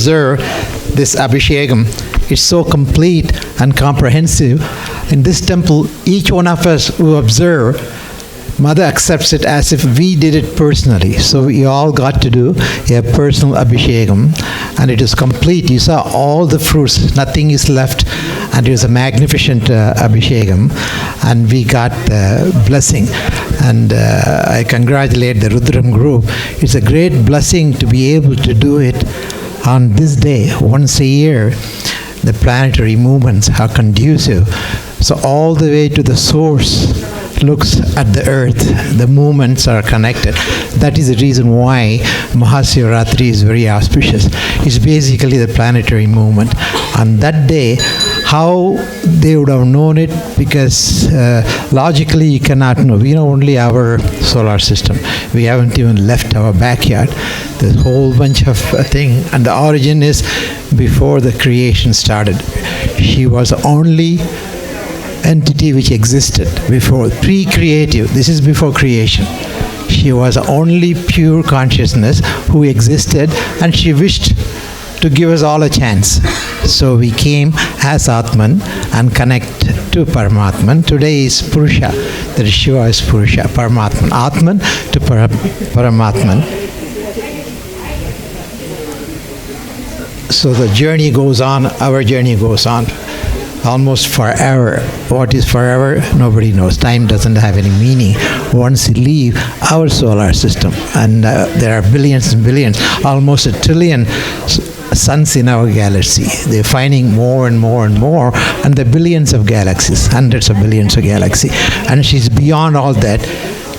observe this Abhishekam, it's so complete and comprehensive. In this temple, each one of us who observe, Mother accepts it as if we did it personally. So we all got to do a personal Abhishekam, and it is complete. You saw all the fruits, nothing is left, and it was a magnificent Abhishekam, and we got the blessing. And I congratulate the Rudram group. It's a great blessing to be able to do it on this day, once a year. The planetary movements are conducive. So all the way to the source looks at the earth, the movements are connected. That is the reason why Maha Shivarathri is very auspicious. It's basically the planetary movement. On that day, how they would have known it, because logically you cannot know. We know only our solar system. We haven't even left our backyard. There's a whole bunch of thing, and the origin is before the creation started. She was the only entity which existed before, pre-creative. This is before creation. She was the only pure consciousness who existed, and she wished to give us all a chance. So we came as Atman and connect to Paramatman. Today is Purusha. That is Shiva is Purusha, Paramatman. Atman to Paramatman. So the journey goes on, our journey goes on. Almost forever. What is forever? Nobody knows. Time doesn't have any meaning once you leave our solar system. And there are billions and billions, almost 1 trillion suns in our galaxy. They're finding more and more and more, and the billions of galaxies, hundreds of billions of galaxies. And she's beyond all that,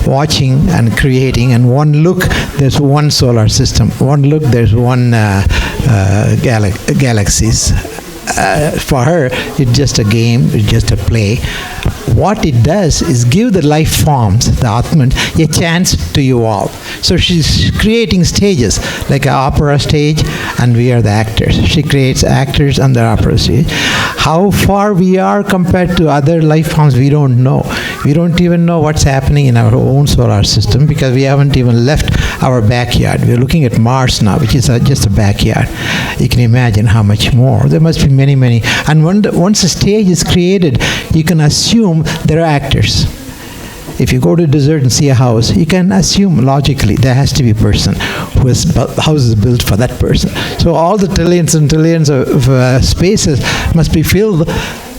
watching and creating. And one look, there's one solar system. One look, there's one galaxies. For her, it's just a game, it's just a play. What it does is give the life forms, the Atman, a chance to evolve. So she's creating stages, like an opera stage, and we are the actors. She creates actors on the opera stage. How far we are compared to other life forms, we don't know. We don't even know what's happening in our own solar system, because we haven't even left our backyard. We're looking at Mars now, which is just a backyard. You can imagine how much more. There must be many, many. And once a stage is created, you can assume there are actors. If you go to a desert and see a house, you can assume logically there has to be a person whose house is built for that person. So all the trillions and trillions of spaces must be filled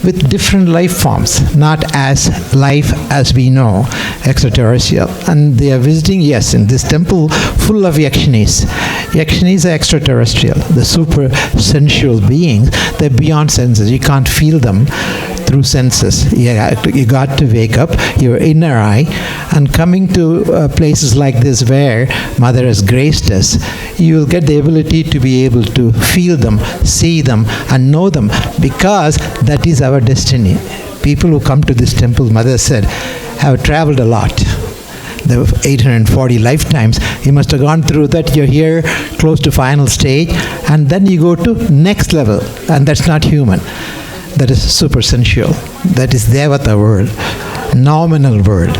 with different life forms, not as life as we know, extraterrestrial. And they are visiting, yes, in this temple full of Yakshinis. Yakshinis are extraterrestrial, the super sensual beings. They're beyond senses. You can't feel them through senses. You got to wake up your inner eye, and coming to places like this where Mother has graced us, you will get the ability to be able to feel them, see them, and know them, because that is our destiny. People who come to this temple, Mother said, have traveled a lot. The 840 lifetimes, you must have gone through that. You're here close to final stage, and then you go to next level, and that's not human. That is super sensual. That is Devata world, nominal world.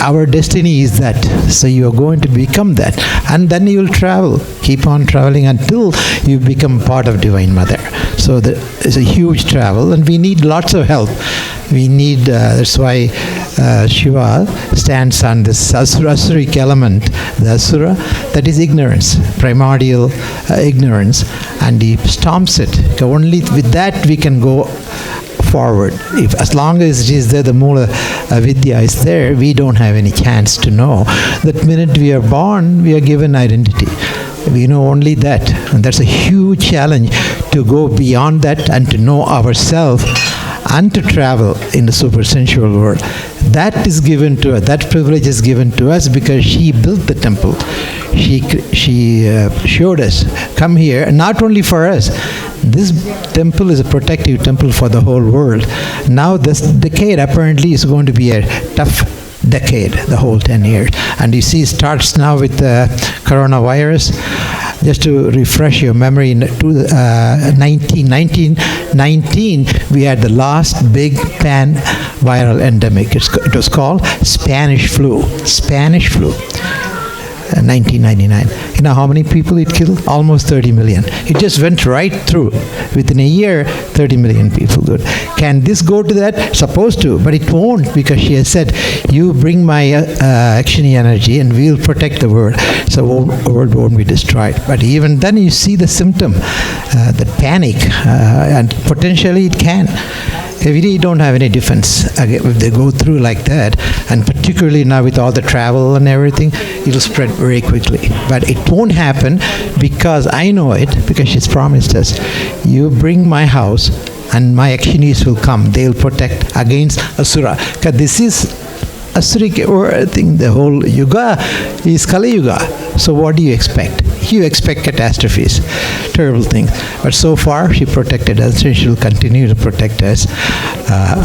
Our destiny is that. So you are going to become that. And then you will travel, keep on traveling until you become part of Divine Mother. So it's a huge travel, and we need lots of help. We need, that's why Shiva stands on this Asuric element, the Asura, that is ignorance, primordial ignorance, and he stomps it. Only with that we can go forward. If as long as it is there, the Mula Vidya is there, we don't have any chance to know. That minute we are born, we are given identity. We know only that, and that's a huge challenge to go beyond that and to know ourselves and to travel in the super sensual world. That is given to us. That privilege is given to us because she built the temple. She showed us, come here, not only for us. This temple is a protective temple for the whole world. Now this decade apparently is going to be a tough decade, the whole 10 years. And you see, it starts now with the coronavirus. Just to refresh your memory, in 1919, we had the last big pan-viral endemic. It was called Spanish flu. Spanish flu. 1999. You know how many people it killed? Almost 30 million. It just went right through. Within a year, 30 million people did. Can this go to that? Supposed to, but it won't, because she has said, you bring my Akshini energy and we'll protect the world. So the world won't be destroyed. But even then you see the symptom, the panic, and potentially it can. They really don't have any defense if they go through like that, and particularly now with all the travel and everything, it'll spread very quickly. But it won't happen, because I know it, because she's promised us, you bring my house and my Akshinis will come. They'll protect against Asura. Because this is Asuric, or I think the whole Yuga is Kali Yuga. So what do you expect? You expect catastrophes, terrible things. But so far, she protected us, and she will continue to protect us.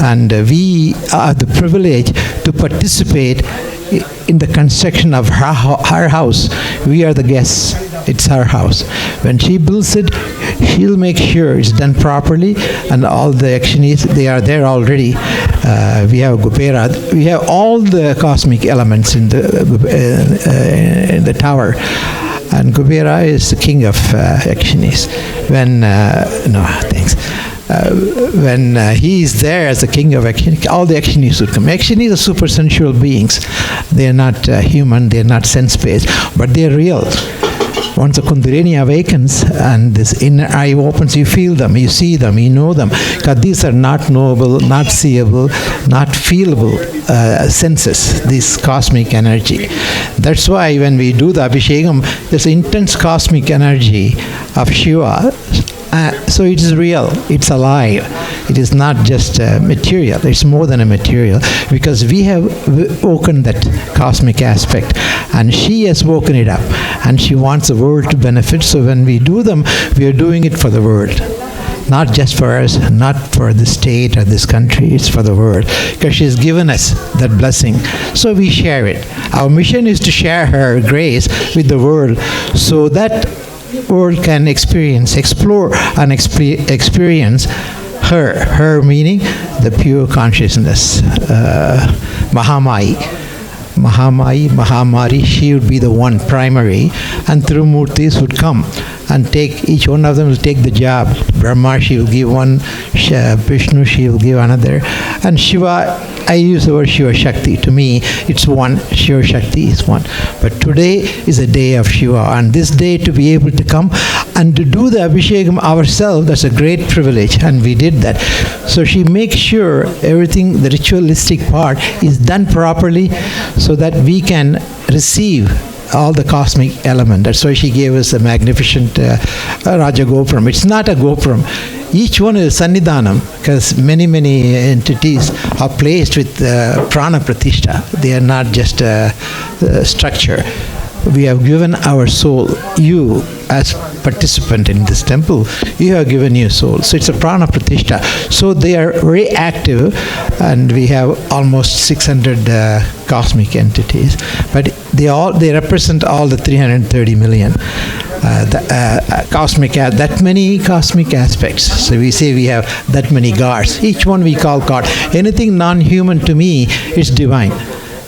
And we have the privilege to participate in the construction of her house. We are the guests. It's her house. When she builds it, she'll make sure it's done properly, and all the Akshinis, they are there already. We have Gupera. We have all the cosmic elements in the tower. And Kubera is the king of Akshinis. When he is there as the king of Akshinis, all the Akshinis would come. Akshinis are super sensual beings. They are not human, they are not sense-based, but they are real. Once the Kundalini awakens and this inner eye opens, you feel them, you see them, you know them. Because these are not knowable, not seeable, not feelable senses, this cosmic energy. That's why when we do the Abhishekam, there's intense cosmic energy of Shiva. So it is real, it's alive. It is not just material, it's more than a material, because we have woken that cosmic aspect, and she has woken it up, and she wants the world to benefit. So when we do them, we are doing it for the world. Not just for us, not for the state or this country, it's for the world. Because she has given us that blessing. So we share it. Our mission is to share her grace with the world, so that world can explore and experience her meaning, the pure consciousness, Mahamari, she would be the one primary, and through Murtis would come and take, each one of them will take the job. Brahma, she will give one, Vishnu, she will give another, and Shiva, I use the word Shiva Shakti. To me, it's one. Shiva Shakti is one. But today is a day of Shiva, and this day to be able to come and to do the Abhishekam ourselves, that's a great privilege, and we did that. So she makes sure everything, the ritualistic part, is done properly, so that we can receive all the cosmic element. That's why she gave us a magnificent Raja Gopuram. It's not a Gopuram. Each one is Sannidhanam, because many entities are placed with Prana Pratishtha. They are not just a structure. We have given our soul. You, as participant in this temple, you have given your soul. So it's a Prana Pratishtha. So they are very active, and we have almost 600 cosmic entities. But they represent all the 330 million. That many cosmic aspects. So we say we have that many gods. Each one we call God. Anything non-human to me is divine.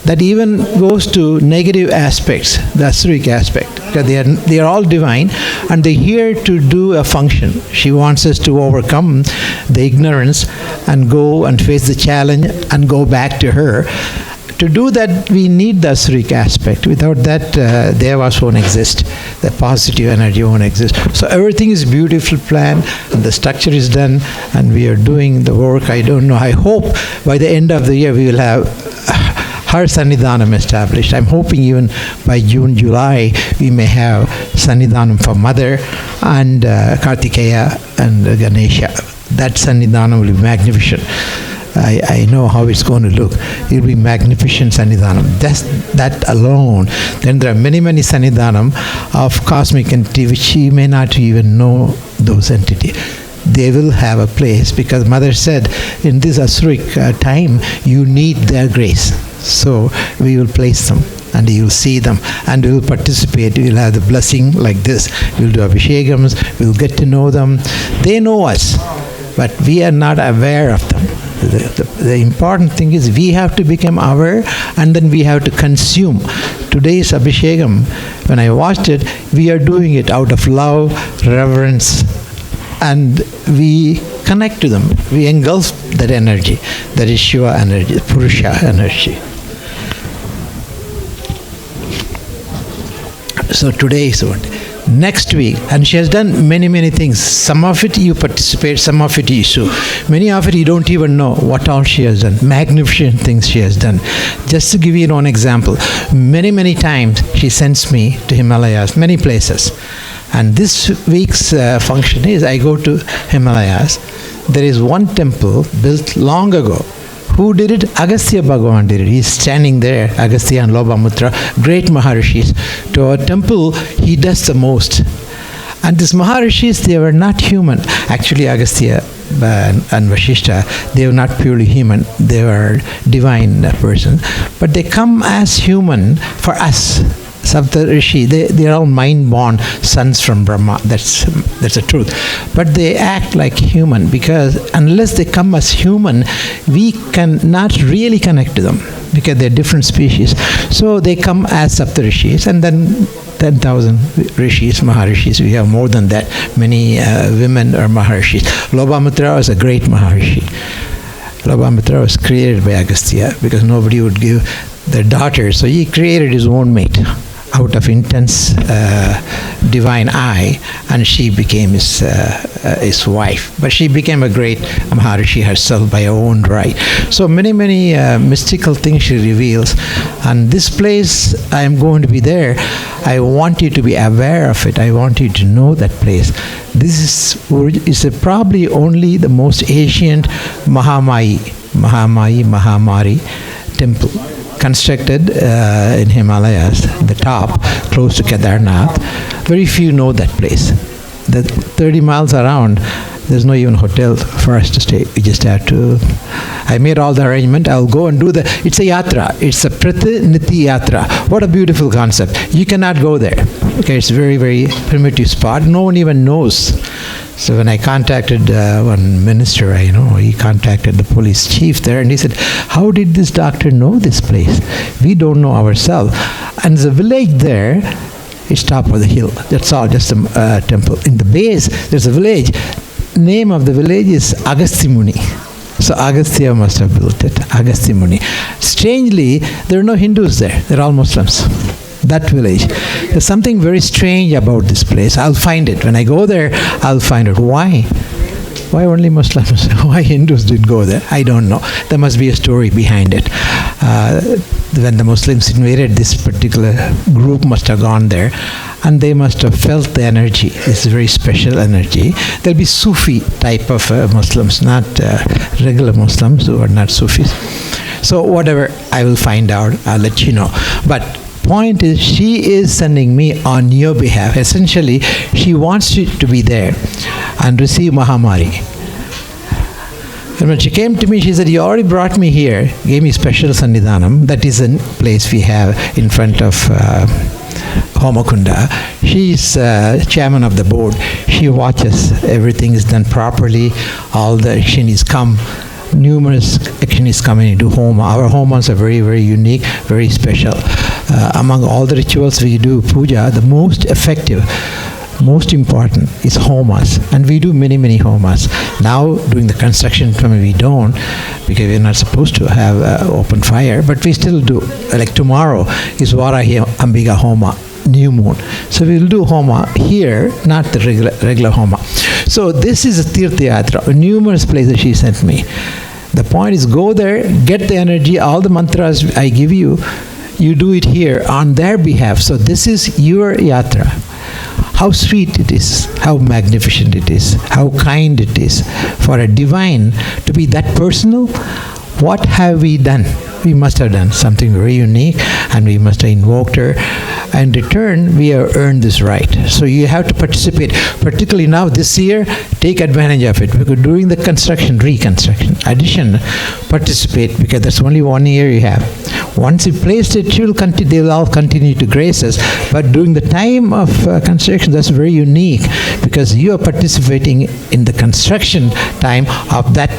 That even goes to negative aspects, the Asuric aspect. Because they are all divine, and they're here to do a function. She wants us to overcome the ignorance and go and face the challenge and go back to her. To do that, we need the Asuric aspect. Without that, Devas won't exist. The positive energy won't exist. So everything is beautifully planned, and the structure is done, and we are doing the work. I don't know. I hope by the end of the year we will have her Sannidhanam established. I'm hoping even by June, July, we may have Sannidhanam for Mother and Kartikeya and Ganesha. That Sannidhanam will be magnificent. I know how it's going to look. It will be magnificent Sannidhanam. That alone. Then there are many Sannidhanam of cosmic entity which you may not even know those entities. They will have a place, because Mother said, in this Asuric time, you need their grace. So we will place them, and you will see them, and we will participate. We will have the blessing like this. We will do Abhishekams. We will get to know them. They know us, but we are not aware of them. The important thing is we have to become aware, and then we have to consume. today's Abhishekam, when I watched it, we are doing it out of love, reverence, and we connect to them. We engulf that energy. That is Shiva energy, Purusha energy. So today is one. Next week, and she has done many things. Some of it you participate, some of it you do. Many of it you don't even know what all she has done. Magnificent things she has done. Just to give you one example, many times she sends me to Himalayas, many places. And this week's function is I go to Himalayas. There is one temple built long ago. Who did it? Agastya Bhagavan did it. He's standing there, Agastya and Lopamutra, great Maharishis. To our temple, he does the most. And these Maharishis, they were not human. Actually, Agastya and Vashishta, they were not purely human. They were divine persons. But they come as human for us. Sapta Rishi, they are all mind-born sons from Brahma. That's the truth. But they act like human because unless they come as human, we cannot really connect to them because they're different species. So they come as Sapta Rishis, and then 10,000 rishis, Maharishis. We have more than that. Many women are Maharishis. Lopamutra was a great Maharishi. Lopamutra was created by Agastya because nobody would give their daughter, so he created his own mate out of intense divine eye, and she became his wife. But she became a great Maharishi herself by her own right. So many mystical things she reveals. And this place, I am going to be there. I want you to be aware of it. I want you to know that place. This is probably only the most ancient Mahamari temple, constructed in Himalayas, the top, close to Kedarnath. Very few know that place. The 30 miles around, there's no even hotel for us to stay. We just have to. I made all the arrangement. I'll go and do it's a yatra. It's a Pratiniti yatra. What a beautiful concept. You cannot go there. Okay, it's a very primitive spot. No one even knows. So when I contacted one minister, he contacted the police chief there, and he said, how did this doctor know this place? We don't know ourselves. And the village there is top of the hill. That's all, just a temple. In the base, there's a village. Name of the village is Agastya Muni. So Agastya must have built it, Agastya Muni. Strangely, there are no Hindus there. They're all Muslims. That village. There's something very strange about this place. I'll find it. When I go there, I'll find it. Why? Why only Muslims? Why Hindus didn't go there? I don't know. There must be a story behind it. When the Muslims invaded, this particular group must have gone there, and they must have felt the energy. It's a very special energy. There'll be Sufi type of Muslims, not regular Muslims who are not Sufis. So whatever, I will find out. I'll let you know. But point is, she is sending me on your behalf. Essentially, she wants you to be there and receive Mahamari. And when she came to me, she said, you already brought me here, gave me special Sannidhanam. That is a place we have in front of Homakunda. She's chairman of the board. She watches everything is done properly. All the akshinis come. Numerous akshinis coming into Homa. Our Homas are very unique, very special. Among all the rituals we do, puja, the most effective, most important is homas, and we do many homas. Now during the construction we don't, because we're not supposed to have open fire, but we still do. Like tomorrow is Varahi Ambiga Homa, new moon. So we'll do Homa here, not the regular Homa. So this is a Tirtha Yatra, numerous places she sent me. The point is, go there, get the energy, all the mantras I give you, you do it here on their behalf. So this is your yatra. How sweet it is, how magnificent it is, how kind it is for a divine to be that personal. What have we done? We must have done something very unique, and we must have invoked her. In return, we have earned this right. So you have to participate, particularly now this year. Take advantage of it, because during the reconstruction, addition, participate, because that's only 1 year you have. Once you placed it, they will all continue to grace us. But during the time of construction, that's very unique, because you are participating in the construction time of that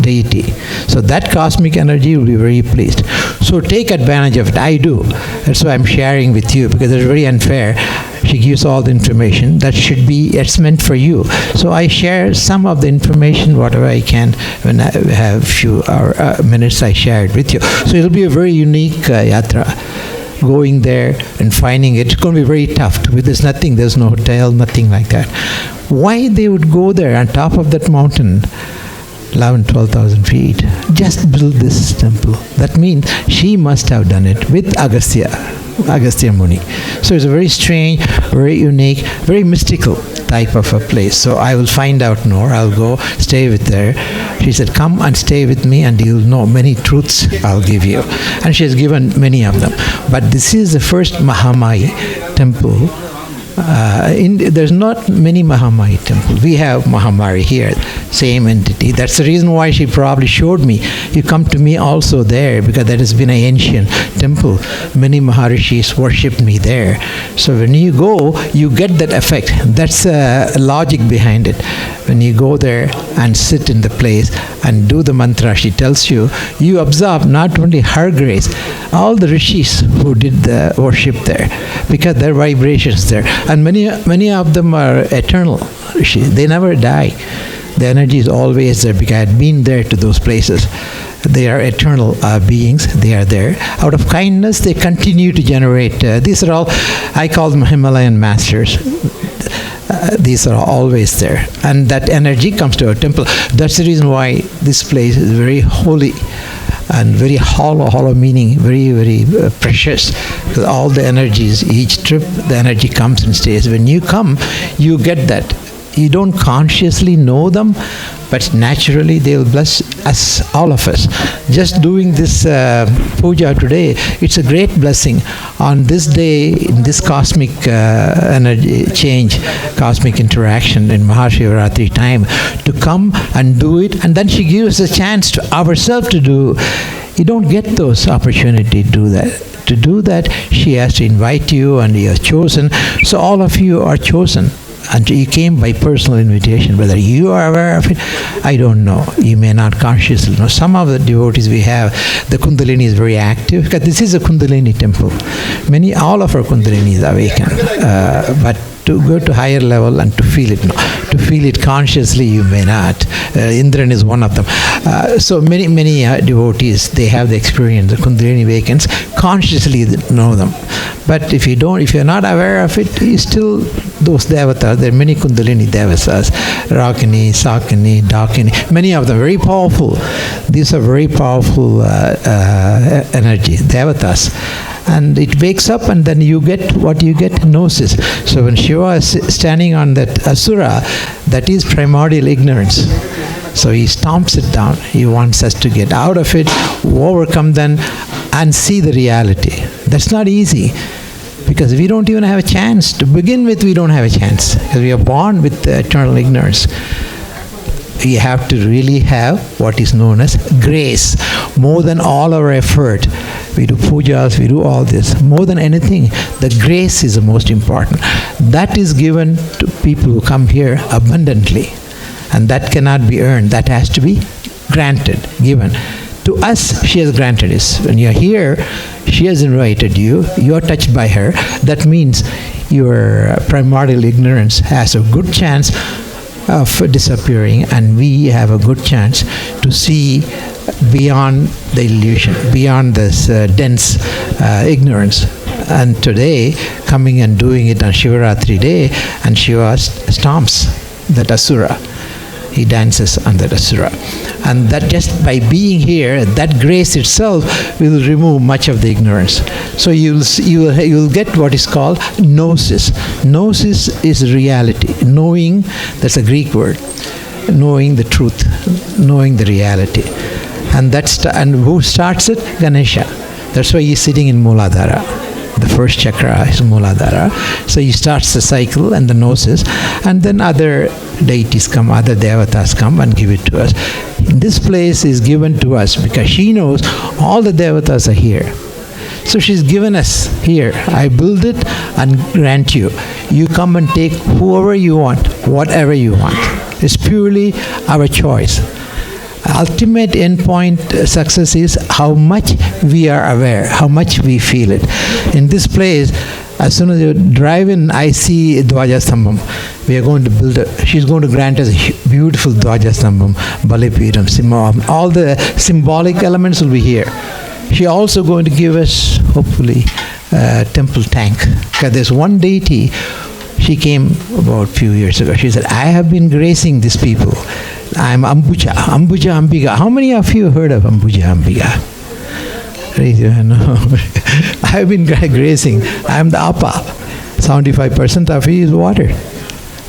deity. So that cosmic energy will be very pleased. So take advantage of it. I do. That's why I'm sharing with you, because it's very unfair. She gives all the information that should be, it's meant for you. So I share some of the information, whatever I can. When I have few minutes, I share it with you. So it'll be a very unique yatra. Going there and finding it, it's going to be very tough. There's nothing, there's no hotel, nothing like that. Why they would go there on top of that mountain, 11, 12,000 feet, just build this temple? That means she must have done it with Agastya Muni. So it's a very strange, very unique, very mystical type of a place. So I will find out more. I'll go stay with her. She said, come and stay with me and you'll know many truths I'll give you. And she has given many of them. But this is the first Mahamaya temple. There's not many Mahamaya temples. We have Mahamari here, same entity. That's the reason why she probably showed me. You come to me also there, because that has been an ancient temple. Many Maharishis worshipped me there. So when you go, you get that effect. That's the logic behind it. When you go there and sit in the place and do the mantra she tells you, you absorb not only her grace, all the rishis who did the worship there, because their vibrations there. And many of them are eternal rishis. They never die. The energy is always there, because I had been there to those places. They are eternal beings. They are there. Out of kindness, they continue to generate. These are all, I call them Himalayan masters. These are always there. And that energy comes to our temple. That's the reason why this place is very holy and very hollow meaning, very, very precious. Because all the energies, each trip, the energy comes and stays. When you come, you get that. You don't consciously know them, but naturally they will bless us, all of us. Just doing this puja today, it's a great blessing. On this day, in this cosmic energy change, cosmic interaction in Maha Shivarathri time, to come and do it, and then she gives us a chance to ourselves to do. You don't get those opportunity to do that. To do that, she has to invite you, and you are chosen. So all of you are chosen. And you came by personal invitation. Whether you are aware of it, I don't know. You may not consciously know. Some of the devotees we have, the Kundalini is very active, because this is a Kundalini temple. All of our Kundalini is awakened. But to go to higher level and to feel it, no. To feel it consciously, you may not. Indran is one of them. So many devotees, they have the experience. The Kundalini awakens, consciously know them. But if you're not aware of it, you still, those devatas, there are many Kundalini devatas, Rakini, Sakini, Dakini, many of them very powerful. These are very powerful energy, devatas. And it wakes up, and then you get what you get, gnosis. So when Shiva is standing on that asura, that is primordial ignorance. So he stomps it down. He wants us to get out of it, overcome then, and see the reality. That's not easy, because we don't even have a chance. To begin with, we don't have a chance, because we are born with eternal ignorance. We have to really have what is known as grace. More than all our effort, we do pujas, we do all this. More than anything, the grace is the most important. That is given to people who come here abundantly. And that cannot be earned. That has to be granted, given. To us, she has granted us. When you're here, she has invited you. You're touched by her. That means your primordial ignorance has a good chance of disappearing, and we have a good chance to see beyond the illusion, beyond this dense ignorance. And today, coming and doing it on Shivarathri day, and Shiva stomps that asura. He dances on that asura. And that just by being here, that grace itself will remove much of the ignorance. So you'll get what is called gnosis. Gnosis is reality. Knowing, that's a Greek word. Knowing the truth, knowing the reality. And who starts it? Ganesha. That's why he's sitting in Mooladhara. The first chakra is Mooladhara. So he starts the cycle and the gnosis, and then other deities come, other devatas come and give it to us. This place is given to us because she knows all the devatas are here. So she's given us here. I build it and grant you. You come and take whoever you want, whatever you want. It's purely our choice. Ultimate endpoint success is how much we are aware, how much we feel it. In this place, as soon as you drive in, I see Dwaja Stambham. We are going to build she's going to grant us a beautiful Dwaja Stambham, Balipiram, Simham. All the symbolic elements will be here. She also going to give us, hopefully, a temple tank. Because there's one deity, she came about a few years ago. She said, I have been gracing these people. I'm Ambuja Ambiga. How many of you heard of Ambuja Ambiga? No. I've been gracing. I'm the Appa. 75% of it is water.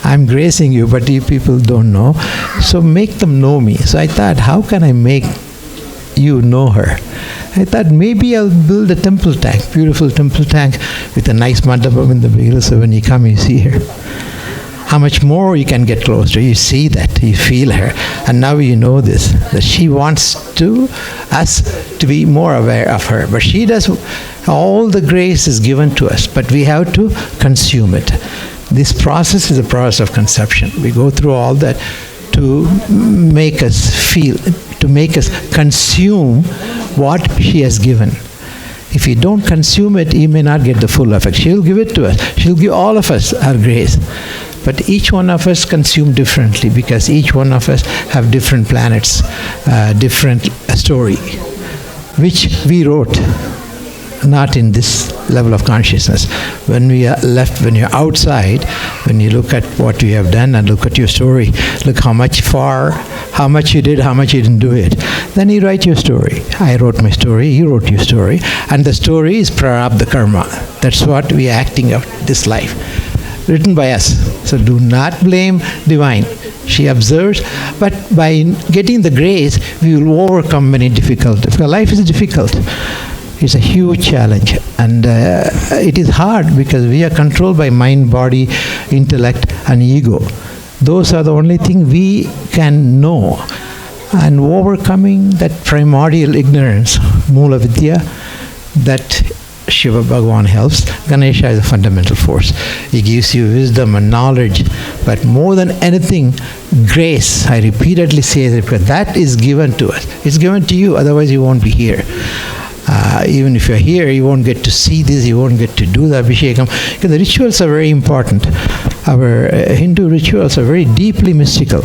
I'm gracing you, but you people don't know. So make them know me. So I thought, how can I make you know her? I thought maybe I'll build a temple tank, beautiful temple tank with a nice mandapam in the middle, so when you come, you see her. How much more you can get closer. You see that, you feel her. And now you know this, that she wants us to be more aware of her. But she does, all the grace is given to us, but we have to consume it. This process is a process of conception. We go through all that to make us feel, to make us consume what she has given. If you don't consume it, you may not get the full effect. She'll give it to us. She'll give all of us our grace. But each one of us consume differently, because each one of us have different planets, different story, which we wrote, not in this level of consciousness. When we are left, when you're outside, when you look at what you have done and look at your story, look how much you did, how much you didn't do it. Then you write your story. I wrote my story, you wrote your story, and the story is prarabdha karma. That's what we are acting out this life, written by us. So do not blame divine. She observes, but by getting the grace, we will overcome many difficulties. Because life is difficult. It's a huge challenge, and it is hard because we are controlled by mind, body, intellect, and ego. Those are the only things we can know. And overcoming that primordial ignorance, Mula Vidya, that Shiva Bhagavan helps. Ganesha is a fundamental force. He gives you wisdom and knowledge, but more than anything, grace. I repeatedly say that, because that is given to us. It's given to you, otherwise you won't be here. Even if you're here, you won't get to see this, you won't get to do the Abhishekam. Because the rituals are very important. Our Hindu rituals are very deeply mystical.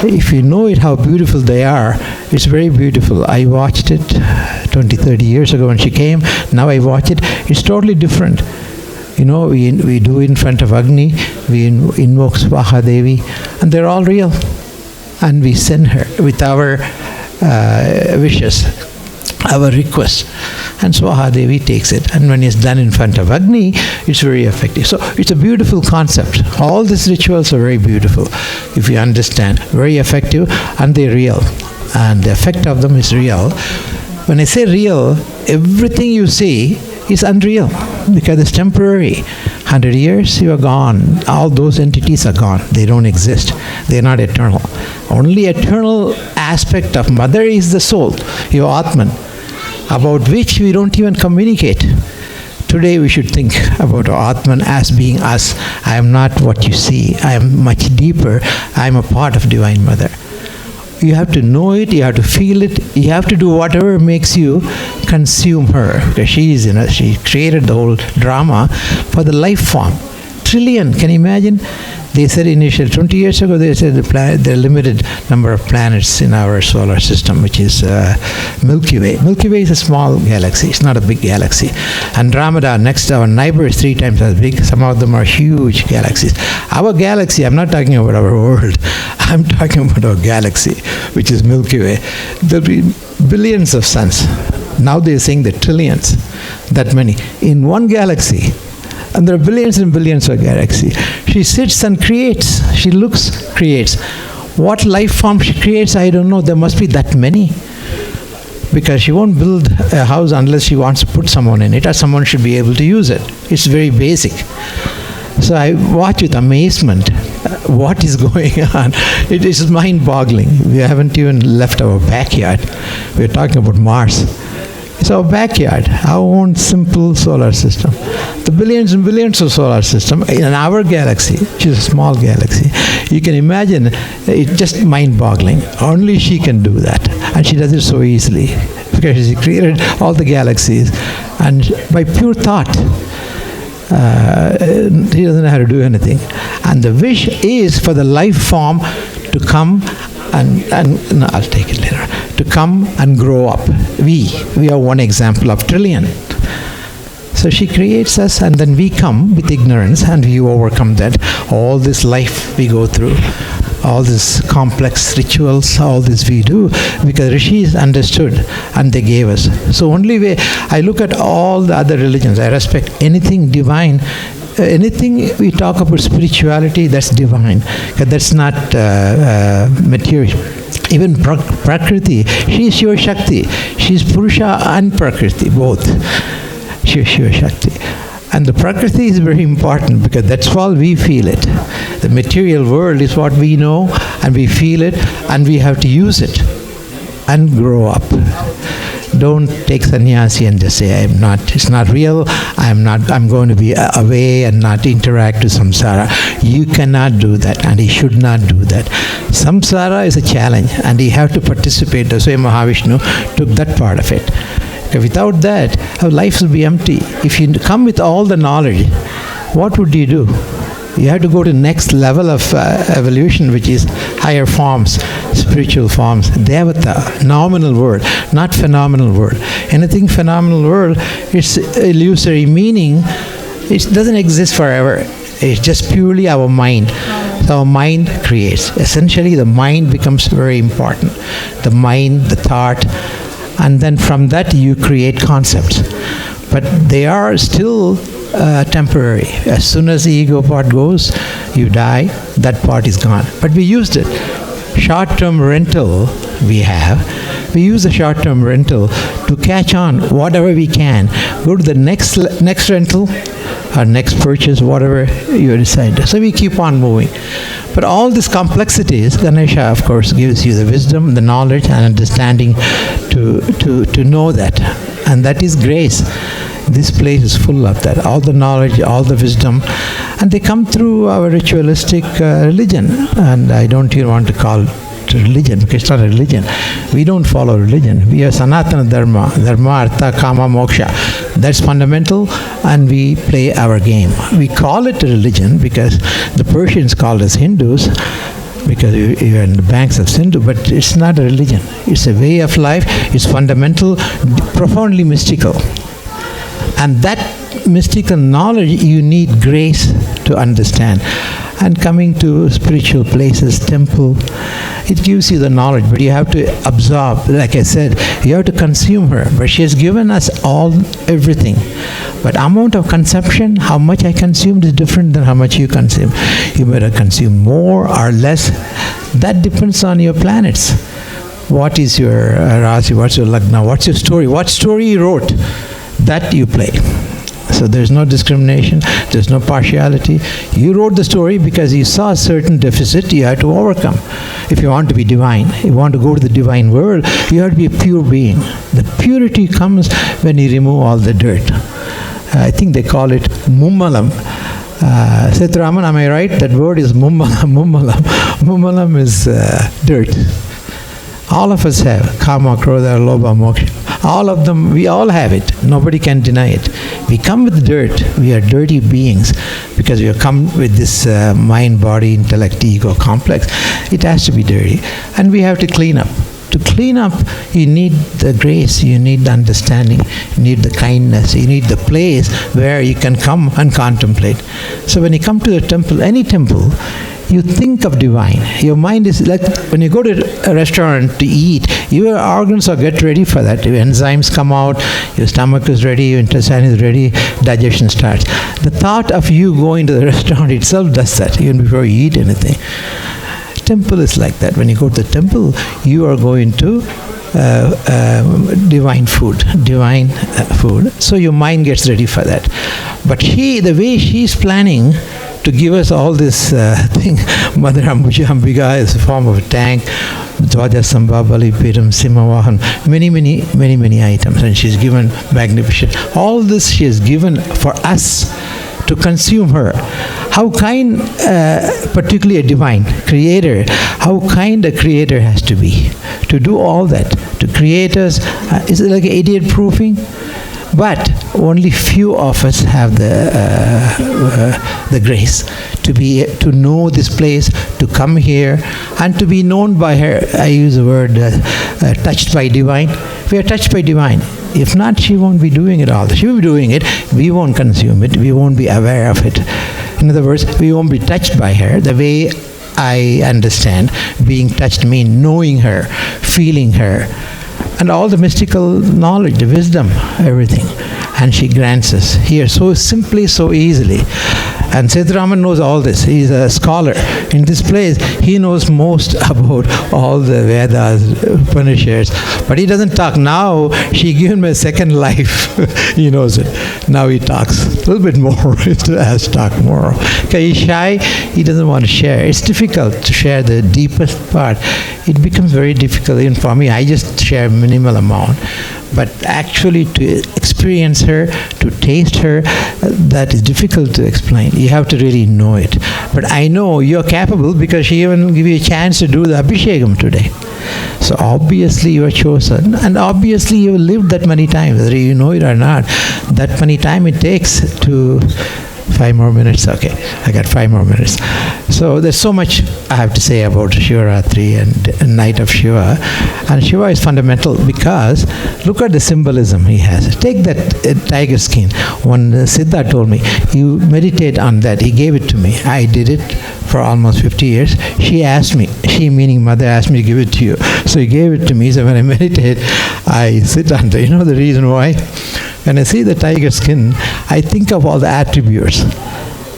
If you know it, how beautiful they are, it's very beautiful. I watched it 20, 30 years ago when she came. Now I watch it. It's totally different. You know, we do in front of Agni, we invoke Swaha Devi, and they're all real. And we send her with our wishes, our request, and Swaha Devi takes it. And when it's done in front of Agni, it's very effective. So it's a beautiful concept. All these rituals are very beautiful, if you understand. Very effective, and they're real. And the effect of them is real. When I say real, everything you see is unreal, because it's temporary. 100 years, you are gone. All those entities are gone. They don't exist. They're not eternal. Only eternal aspect of Mother is the soul, your Atman, about which we don't even communicate. Today we should think about our Atman as being us. I am not what you see. I am much deeper. I am a part of Divine Mother. You have to know it, you have to feel it, you have to do whatever makes you consume her. Because she created the whole drama for the life form. Trillion, can you imagine? They said initially, 20 years ago, they said the limited number of planets in our solar system, which is Milky Way. Milky Way is a small galaxy. It's not a big galaxy. Andromeda, next, our neighbor, is 3 times as big. Some of them are huge galaxies. Our galaxy, I'm not talking about our world. I'm talking about our galaxy, which is Milky Way. There'll be billions of suns. Now they're saying the trillions, that many, in one galaxy. And there are billions and billions of galaxies. She sits and creates. She looks, creates. What life form she creates, I don't know. There must be that many. Because she won't build a house unless she wants to put someone in it, or someone should be able to use it. It's very basic. So I watch with amazement what is going on. It is mind-boggling. We haven't even left our backyard. We're talking about Mars. It's our backyard, our own simple solar system. The billions and billions of solar system in our galaxy, which is a small galaxy, you can imagine it's just mind-boggling. Only she can do that, and she does it so easily because she created all the galaxies, and by pure thought. He doesn't know how to do anything. And the wish is for the life form to come and no, I'll take it later, to come and grow up. We are one example of trillion. So she creates us, and then we come with ignorance, and we overcome that. All this life we go through, all these complex rituals, all this we do, because rishis understood and they gave us. So only way, I look at all the other religions, I respect anything divine, anything we talk about spirituality, that's divine, because that's not material. Even Prakriti, she is Shiva Shakti, she is Purusha and Prakriti, both. She is Shiva Shakti. And the Prakriti is very important because that's all we feel it. The material world is what we know and we feel it and we have to use it and grow up. Don't take sannyasi and just say, it's not real, I'm going to be away and not interact with samsara. You cannot do that, and you should not do that. Samsara is a challenge and you have to participate. That's why Mahavishnu took that part of it. Without that, our life will be empty. If you come with all the knowledge, what would you do? You have to go to the next level of evolution, which is higher forms, spiritual forms. Devata, nominal word, not phenomenal word. Anything phenomenal word, it's illusory meaning. It doesn't exist forever. It's just purely our mind. So our mind creates. Essentially, the mind becomes very important. The mind, the thought, and then from that you create concepts. But they are still temporary. As soon as the ego part goes, you die, that part is gone. But we used it. Short-term rental we have. We use the short-term rental to catch on whatever we can. Go to the next rental or next purchase, whatever you decide. So we keep on moving. But all these complexities, Ganesha, of course, gives you the wisdom, the knowledge, and understanding to know that. And that is grace. This place is full of that. All the knowledge, all the wisdom. And they come through our ritualistic religion. And I don't even want to call it religion, because it's not a religion. We don't follow religion. We are Sanatana Dharma. Dharma, Artha, Kama, Moksha. That's fundamental, and we play our game. We call it a religion because the Persians called us Hindus, because we are in the banks of Sindhu, but it's not a religion. It's a way of life. It's fundamental, profoundly mystical. And that mystical knowledge, you need grace to understand. And coming to spiritual places, temple, it gives you the knowledge, but you have to absorb. Like I said, you have to consume her. But she has given us everything. But amount of consumption, how much I consumed is different than how much you consume. You better consume more or less. That depends on your planets. What is your Rasi, what's your Lagna, what's your story? What story you wrote, that you play. So there's no discrimination, there's no partiality. You wrote the story because you saw a certain deficit you had to overcome. If you want to be divine, if you want to go to the divine world, you have to be a pure being. The purity comes when you remove all the dirt. I think they call it mummalam. Sethuraman, am I right? That word is mummalam. Mummalam is dirt. All of us have Kama, Krodha, Lobha, Moksha. All of them, we all have it. Nobody can deny it. We come with dirt. We are dirty beings because we have come with this mind, body, intellect, ego complex. It has to be dirty. And we have to clean up. To clean up, you need the grace, you need the understanding, you need the kindness, you need the place where you can come and contemplate. So when you come to the temple, any temple, you think of divine. Your mind is like when you go to a restaurant to eat, your organs are get ready for that. Your enzymes come out, your stomach is ready, your intestine is ready, digestion starts. The thought of you going to the restaurant itself does that, even before you eat anything. Temple is like that. When you go to the temple, you are going to divine food. So your mind gets ready for that. But the way she's planning to give us all this thing, Mother Ambuja Ambiga is a form of a tank, Dvaja Samba, Balipiram, Simavahan, many items. And she's given magnificent. All this she has given for us to consume her. How kind, particularly a divine creator, how kind a creator has to be to do all that, to create us. Is it like idiot proofing? But only few of us have the grace to know this place, to come here, and to be known by her. I use the word touched by divine. We are touched by divine. If not, she won't be doing it all. She will be doing it. We won't consume it. We won't be aware of it. In other words, we won't be touched by her. The way I understand being touched means knowing her, feeling her, and all the mystical knowledge, the wisdom, everything. And she grants us here so simply, so easily. And Siddharaman knows all this. He's a scholar. In this place, he knows most about all the Vedas, Upanishads. But he doesn't talk. Now, she given him a second life. He knows it. Now he talks a little bit more. He has to talk more. Okay, he's shy. He doesn't want to share. It's difficult to share the deepest part. It becomes very difficult. Even for me, I just share minimal amount. But actually to experience her, to taste her, that is difficult to explain. You have to really know it. But I know you're capable because she even gave you a chance to do the Abhishekam today. So obviously you are chosen, and obviously you lived that many times, whether you know it or not. That many time it takes to 5 more minutes. Okay, I got 5 more minutes. So there's so much I have to say about Shivarathri and Night of Shiva. And Shiva is fundamental because look at the symbolism he has. Take that tiger skin. When Siddha told me, you meditate on that. He gave it to me. I did it for almost 50 years. She asked me, she meaning mother, asked me to give it to you. So he gave it to me. So when I meditate, I sit on that. You know the reason why? When I see the tiger skin, I think of all the attributes,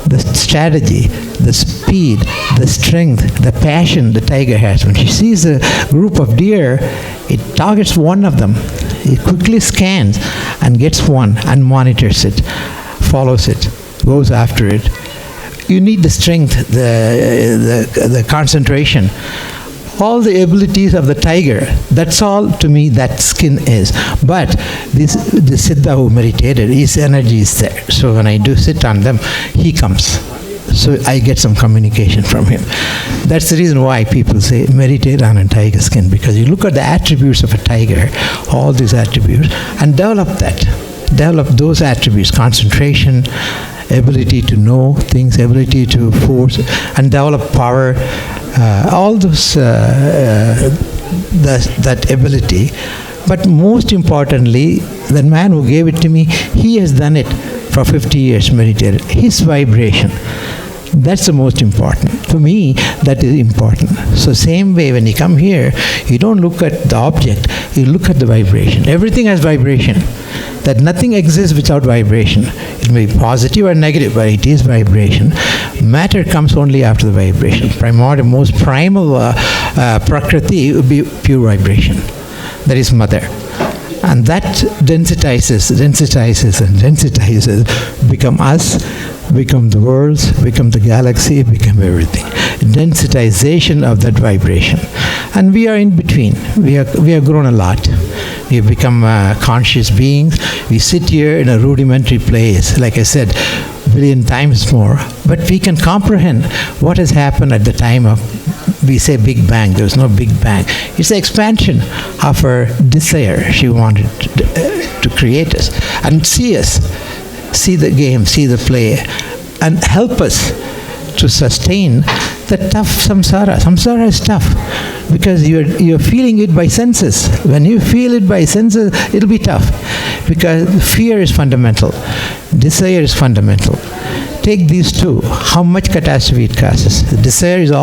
the strategy, the speed, the strength, the passion the tiger has. When she sees a group of deer, it targets one of them. It quickly scans and gets one and monitors it, follows it, goes after it. You need the strength, the concentration, all the abilities of the tiger. That's all to me that skin is. But the Siddha who meditated, his energy is there. So when I do sit on them, he comes. So I get some communication from him. That's the reason why people say meditate on a tiger skin, because you look at the attributes of a tiger, all these attributes, and develop that. Develop those attributes, concentration, ability to know things, ability to force, and develop power, all those, that ability. But most importantly, the man who gave it to me, he has done it for 50 years, meditated. His vibration, that's the most important. To me, that is important. So same way, when you come here, you don't look at the object, you look at the vibration. Everything has vibration. That nothing exists without vibration. It may be positive or negative, but it is vibration. Matter comes only after the vibration. Primordial, most primal Prakriti would be pure vibration. That is Mother. And that densitizes, become us, become the worlds, become the galaxy, become everything. Densitization of that vibration. And we are in between. We have grown a lot. We have become conscious beings. We sit here in a rudimentary place, like I said, billion times more. But we can comprehend what has happened at the time of, we say Big Bang. There was no Big Bang. It's the expansion of her desire. She wanted to create us and see us, see the game, see the play, and help us to sustain the tough samsara. Samsara is tough because you're feeling it by senses. When you feel it by senses, it'll be tough because fear is fundamental. Desire is fundamental. Take these two. How much catastrophe it causes. Desire is all